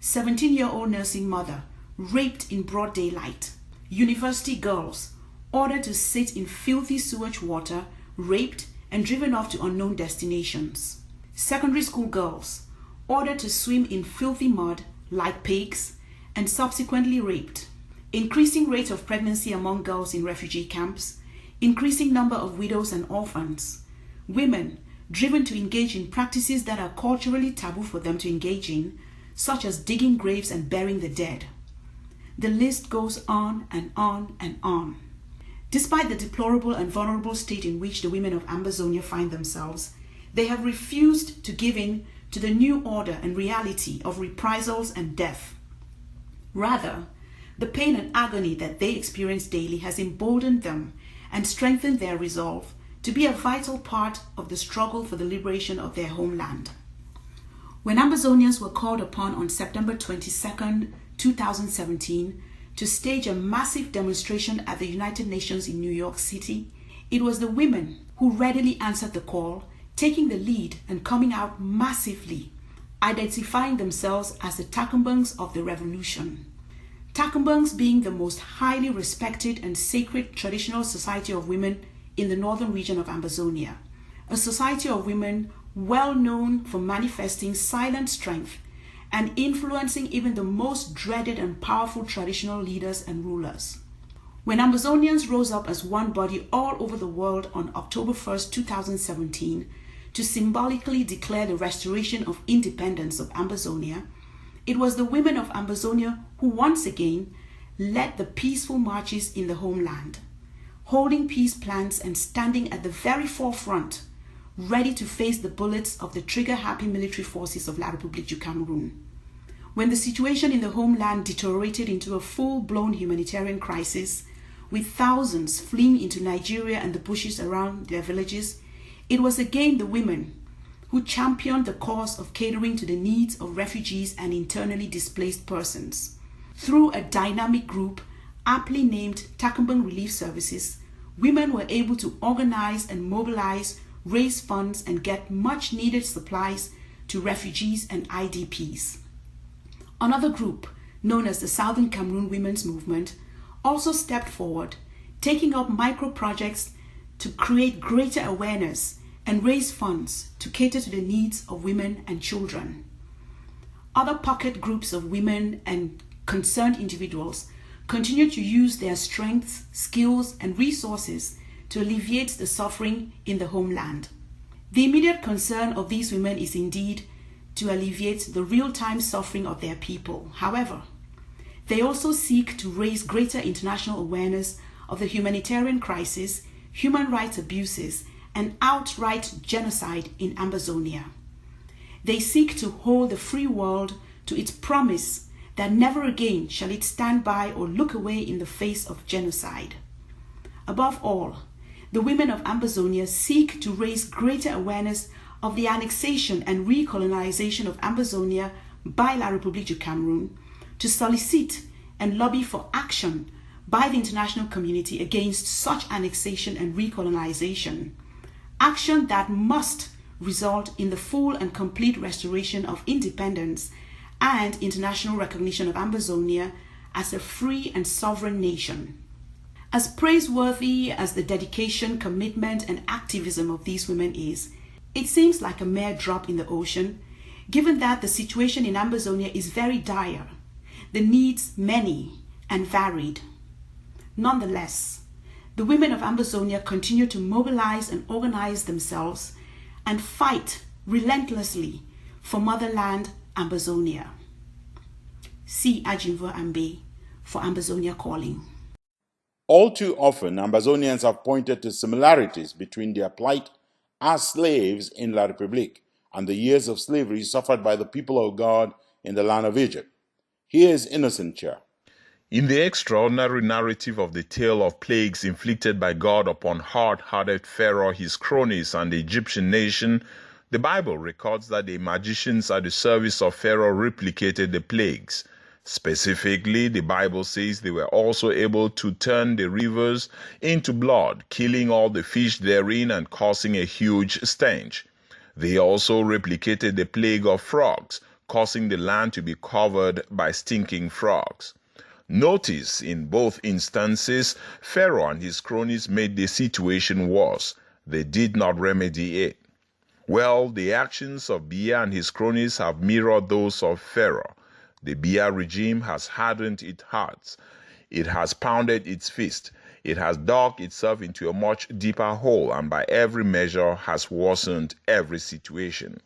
17-year-old nursing mother raped in broad daylight. University girls ordered to sit in filthy sewage water, raped and driven off to unknown destinations. Secondary school girls ordered to swim in filthy mud like pigs and subsequently raped. Increasing rate of pregnancy among girls in refugee camps, increasing number of widows and orphans, women driven to engage in practices that are culturally taboo for them to engage in, such as digging graves and burying the dead. The list goes on and on and on. Despite the deplorable and vulnerable state in which the women of Ambazonia find themselves, they have refused to give in to the new order and reality of reprisals and death. Rather, the pain and agony that they experience daily has emboldened them and strengthened their resolve to be a vital part of the struggle for the liberation of their homeland. When Ambazonians were called upon on September 22, 2017, to stage a massive demonstration at the United Nations in New York City, it was the women who readily answered the call, taking the lead and coming out massively, identifying themselves as the Takambangs of the revolution. Takambangs being the most highly respected and sacred traditional society of women in the northern region of Ambazonia, a society of women well known for manifesting silent strength and influencing even the most dreaded and powerful traditional leaders and rulers. When Ambazonians rose up as one body all over the world on October 1, 2017, to symbolically declare the restoration of independence of Ambazonia, it was the women of Ambazonia who once again led the peaceful marches in the homeland, holding peace plans and standing at the very forefront, ready to face the bullets of the trigger-happy military forces of La République du Cameroon. When the situation in the homeland deteriorated into a full-blown humanitarian crisis, with thousands fleeing into Nigeria and the bushes around their villages, it was again the women who championed the cause of catering to the needs of refugees and internally displaced persons. Through a dynamic group aptly named Takambang Relief Services, women were able to organize and mobilize, raise funds, and get much-needed supplies to refugees and IDPs. Another group, known as the Southern Cameroon Women's Movement, also stepped forward, taking up micro-projects to create greater awareness and raise funds to cater to the needs of women and children. Other pocket groups of women and concerned individuals continue to use their strengths, skills, and resources to alleviate the suffering in the homeland. The immediate concern of these women is indeed to alleviate the real-time suffering of their people. However, they also seek to raise greater international awareness of the humanitarian crisis, human rights abuses, and outright genocide in Ambazonia. They seek to hold the free world to its promise that never again shall it stand by or look away in the face of genocide. Above all, the women of Ambazonia seek to raise greater awareness of the annexation and recolonization of Ambazonia by La République du Cameroon, to solicit and lobby for action by the international community against such annexation and recolonization, action that must result in the full and complete restoration of independence and international recognition of Ambazonia as a free and sovereign nation. As praiseworthy as the dedication, commitment, and activism of these women is, it seems like a mere drop in the ocean, given that the situation in Ambazonia is very dire, the needs many and varied. Nonetheless, the women of Ambazonia continue to mobilize and organize themselves and fight relentlessly for motherland Ambazonia. See Ajinvo Ambe for Ambazonia Calling. All too often, Ambazonians have pointed to similarities between their plight as slaves in La République and the years of slavery suffered by the people of God in the land of Egypt. Here is Innocent Chair. In the extraordinary narrative of the tale of plagues inflicted by God upon hard-hearted Pharaoh, his cronies, and the Egyptian nation, the Bible records that the magicians at the service of Pharaoh replicated the plagues. Specifically, the Bible says they were also able to turn the rivers into blood, killing all the fish therein and causing a huge stench. They also replicated the plague of frogs, causing the land to be covered by stinking frogs. Notice, in both instances, Pharaoh and his cronies made the situation worse. They did not remedy it. Well, the actions of Biya and his cronies have mirrored those of Pharaoh. The Biya regime has hardened its hearts. It has pounded its fist. It has dug itself into a much deeper hole and by every measure has worsened every situation.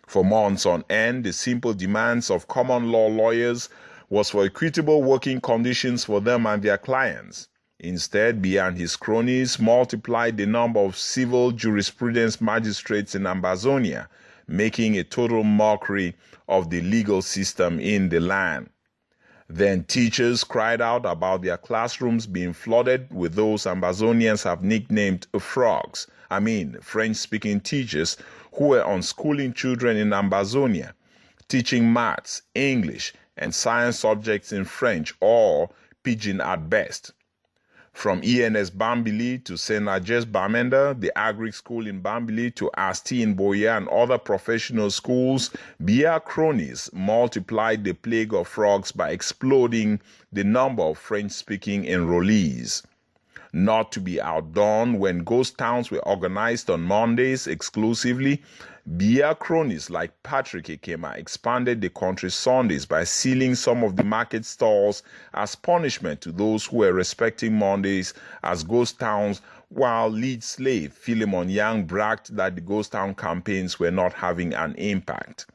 For months on end, the simple demands of common law lawyers was for equitable working conditions for them and their clients. Instead, Biya and his cronies multiplied the number of civil jurisprudence magistrates in Ambazonia, making a total mockery of the legal system in the land. Then teachers cried out about their classrooms being flooded with those Ambazonians have nicknamed frogs. French-speaking teachers who were unschooling children in Ambazonia, teaching maths, English, and science subjects in French or pidgin at best. From ENS Bambili to St. Najes Bamenda, the Agric School in Bambili, to Asti in Boya and other professional schools, Biya cronies multiplied the plague of frogs by exploding the number of French-speaking enrollees. Not to be outdone, when ghost towns were organized on Mondays exclusively, Biya cronies like Patrick Ekema expanded the country's Sundays by sealing some of the market stalls as punishment to those who were respecting Mondays as ghost towns, while lead slave Philemon Yang bragged that the ghost town campaigns were not having an impact.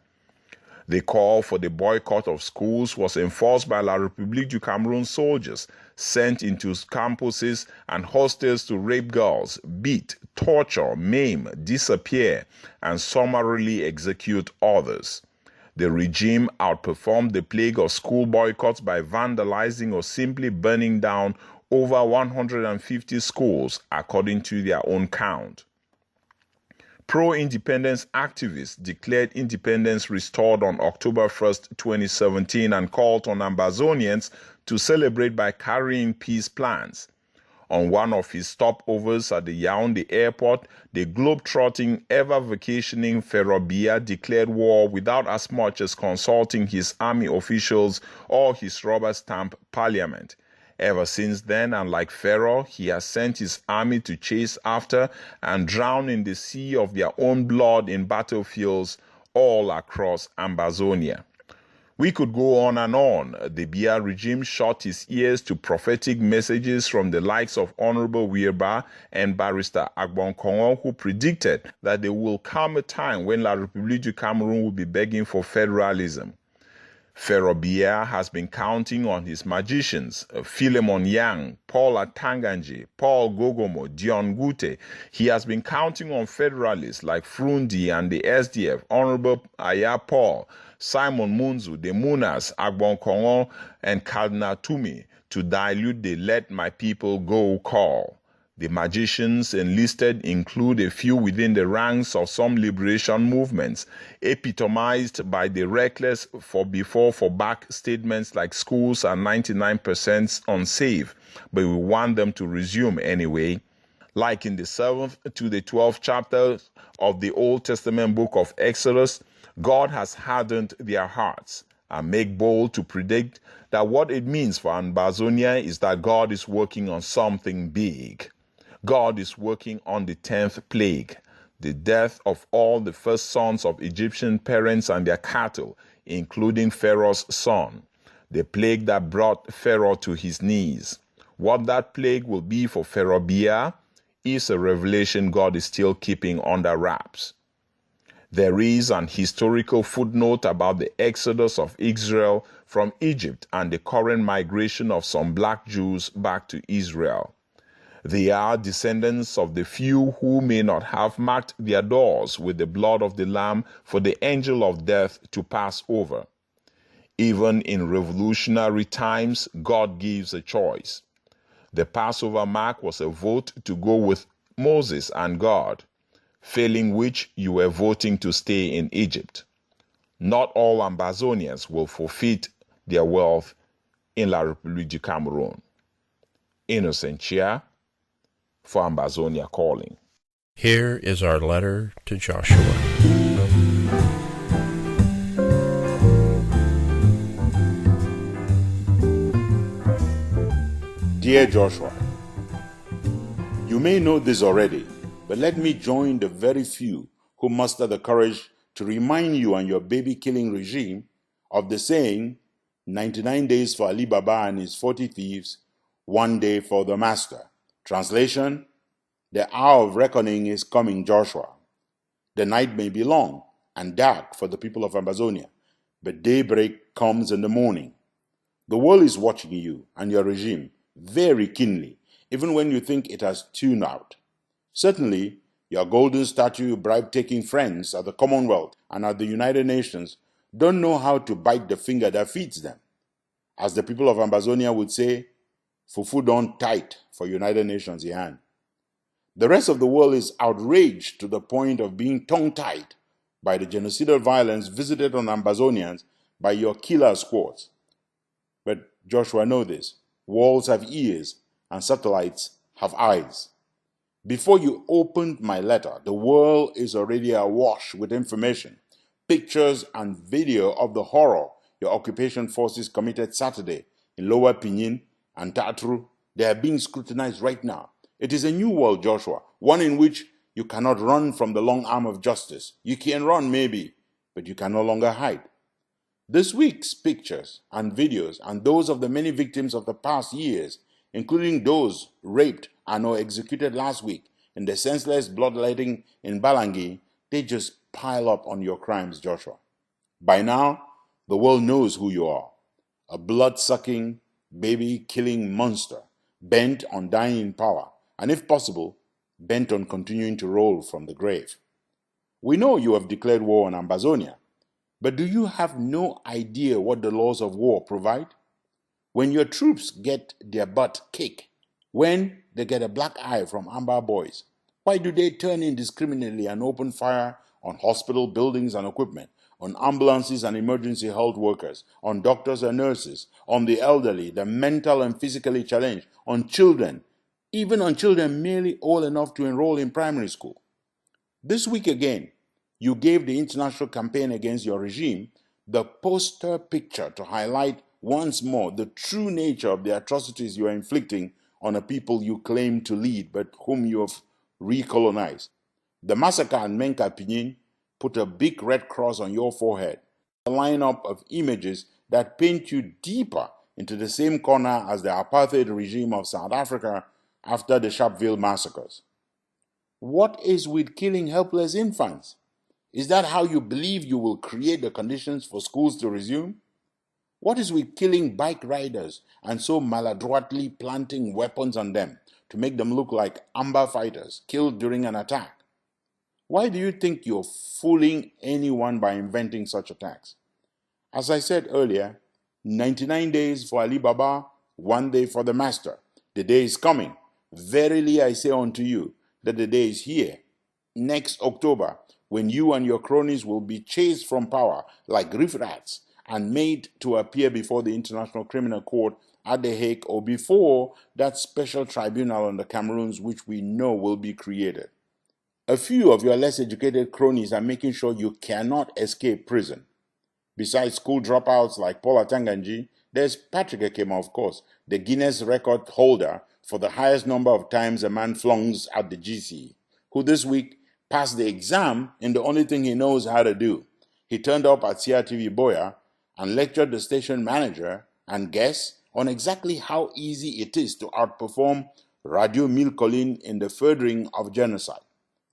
The call for the boycott of schools was enforced by La République du Cameroon soldiers sent into campuses and hostels to rape girls, beat, torture, maim, disappear, and summarily execute others. The regime outperformed the plague of school boycotts by vandalizing or simply burning down over 150 schools, according to their own count. Pro-independence activists declared independence restored on October 1, 2017 and called on Ambazonians to celebrate by carrying peace plans. On one of his stopovers at the Yaoundé airport, the globe-trotting, ever-vacationing Pharaoh Biya declared war without as much as consulting his army officials or his rubber-stamp parliament. Ever since then, and like Pharaoh, he has sent his army to chase after and drown in the sea of their own blood in battlefields all across Ambazonia. We could go on and on. The Biya regime shut his ears to prophetic messages from the likes of Honorable Wierba and Barrister Agbon Kongo, who predicted that there will come a time when La République du Cameroon will be begging for federalism. Pharaoh Biya has been counting on his magicians, Philemon Yang, Paul Atanganji, Paul Gogomo, Dion Gute. He has been counting on federalists like Frundi and the SDF, Honorable Aya Paul, Simon Munzu, the Munas, Agbon Kongo, and Cardinal Tumi to dilute the Let My People Go call. The magicians enlisted include a few within the ranks of some liberation movements, epitomized by the reckless for before for back statements like schools are 99% unsafe, but we want them to resume anyway. Like in the 7th to the 12th chapters of the Old Testament book of Exodus, God has hardened their hearts and make bold to predict that what it means for Ambazonia is that God is working on something big. God is working on the 10th plague, the death of all the first sons of Egyptian parents and their cattle, including Pharaoh's son, the plague that brought Pharaoh to his knees. What that plague will be for Pharaoh Biya is a revelation God is still keeping under wraps. There is an historical footnote about the exodus of Israel from Egypt and the current migration of some black Jews back to Israel. They are descendants of the few who may not have marked their doors with the blood of the Lamb for the angel of death to pass over. Even in revolutionary times, God gives a choice. The Passover mark was a vote to go with Moses and God, failing which you were voting to stay in Egypt. Not all Ambazonians will forfeit their wealth in La République du Cameroon. Innocent Chia for Ambazonia Calling. Here is our letter to Joshua. Dear Joshua, you may know this already, but let me join the very few who muster the courage to remind you and your baby-killing regime of the saying, 99 days for Ali Baba and his 40 thieves, 1 day for the master. Translation, the hour of reckoning is coming, Joshua. The night may be long and dark for the people of Ambazonia, but daybreak comes in the morning. The world is watching you and your regime very keenly, even when you think it has tuned out. Certainly, your golden statue bribe-taking friends at the Commonwealth and at the United Nations don't know how to bite the finger that feeds them. As the people of Ambazonia would say, fufu don tight for United Nations yan. The rest of the world is outraged to the point of being tongue-tied by the genocidal violence visited on Ambazonians by your killer squads. But Joshua, know this. Walls have ears and satellites have eyes. Before you opened my letter, the world is already awash with information, pictures and video of the horror your occupation forces committed Saturday in Lower Pinyin and Tatru. They are being scrutinized right now. It is a new world, Joshua, one in which you cannot run from the long arm of justice. You can run maybe, but you can no longer hide. This week's pictures and videos and those of the many victims of the past years, including those raped and or executed last week in the senseless bloodletting in Balangi, they just pile up on your crimes, Joshua. By now, the world knows who you are. A blood-sucking, baby-killing monster, bent on dying in power, and if possible, bent on continuing to roll from the grave. We know you have declared war on Ambazonia, but do you have no idea what the laws of war provide? When your troops get their butt kicked, when they get a black eye from Amber boys, why do they turn indiscriminately and open fire on hospital buildings and equipment, on ambulances and emergency health workers, on doctors and nurses, on the elderly, the mental and physically challenged, on children, even on children merely old enough to enroll in primary school? This week again, you gave the international campaign against your regime the poster picture to highlight once more the true nature of the atrocities you are inflicting on a people you claim to lead but whom you have recolonized. The massacre in Menka Pinyin put a big red cross on your forehead. a lineup of images that paint you deeper into the same corner as the apartheid regime of South Africa after the Sharpeville massacres. What is with killing helpless infants? Is that how you believe you will create the conditions for schools to resume? What is with killing bike riders and so maladroitly planting weapons on them to make them look like amber fighters killed during an attack? Why do you think you're fooling anyone by inventing such attacks? As I said earlier, 99 days for Ali Baba, 1 day for the master. The day is coming. Verily I say unto you that the day is here, next October, when you and your cronies will be chased from power like riffraffs and made to appear before the International Criminal Court at The Hague or before that special tribunal on the Cameroons which we know will be created. A few of your less educated cronies are making sure you cannot escape prison. Besides school dropouts like Paul Atanganji, there's Patrick Ekema, of course, the Guinness record holder for the highest number of times a man flunks at the GC, who this week passed the exam in the only thing he knows how to do. He turned up at CRTV Boya and lectured the station manager and guests on exactly how easy it is to outperform Radio Mille Collines in the furthering of genocide.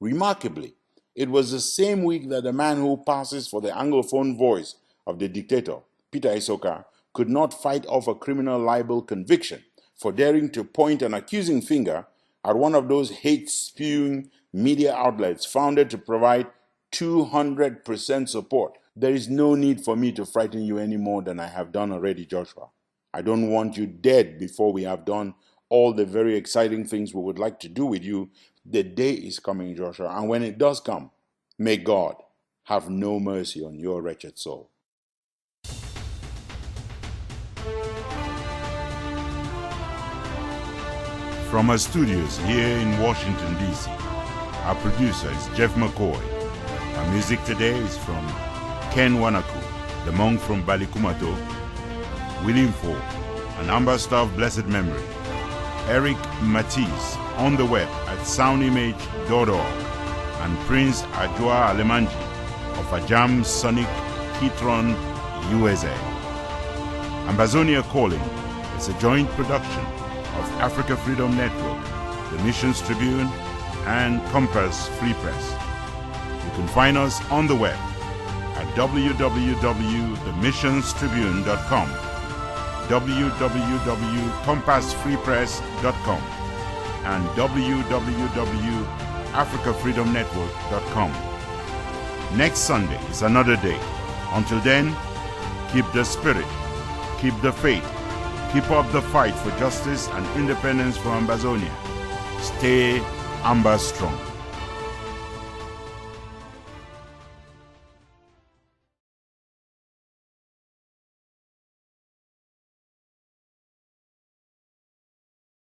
Remarkably, it was the same week that the man who passes for the Anglophone voice of the dictator, Peter Isoka, could not fight off a criminal libel conviction for daring to point an accusing finger at one of those hate-spewing media outlets founded to provide 200% support. There is no need for me to frighten you any more than I have done already, Joshua. I don't want you dead before we have done all the very exciting things we would like to do with you. The day is coming, Joshua, and when it does come, may God have no mercy on your wretched soul. From our studios here in Washington, D.C., our producer is Jeff McCoy. Our music today is from Ken Wanaku, the monk from Balikumato, William Ford, an ambassador of blessed memory, Eric Matisse on the web at soundimage.org, and Prince Ajua Alemanji of Ajam Sonic Kitron, USA. Ambazonia Calling is a joint production of Africa Freedom Network, the Missions Tribune, and Compass Free Press. You can find us on the web at www.themissionstribune.com, www.compassfreepress.com, and www.africafreedomnetwork.com. Next Sunday is another day. Until then, keep the spirit, keep the faith, keep up the fight for justice and independence for Ambazonia. Stay Amba strong.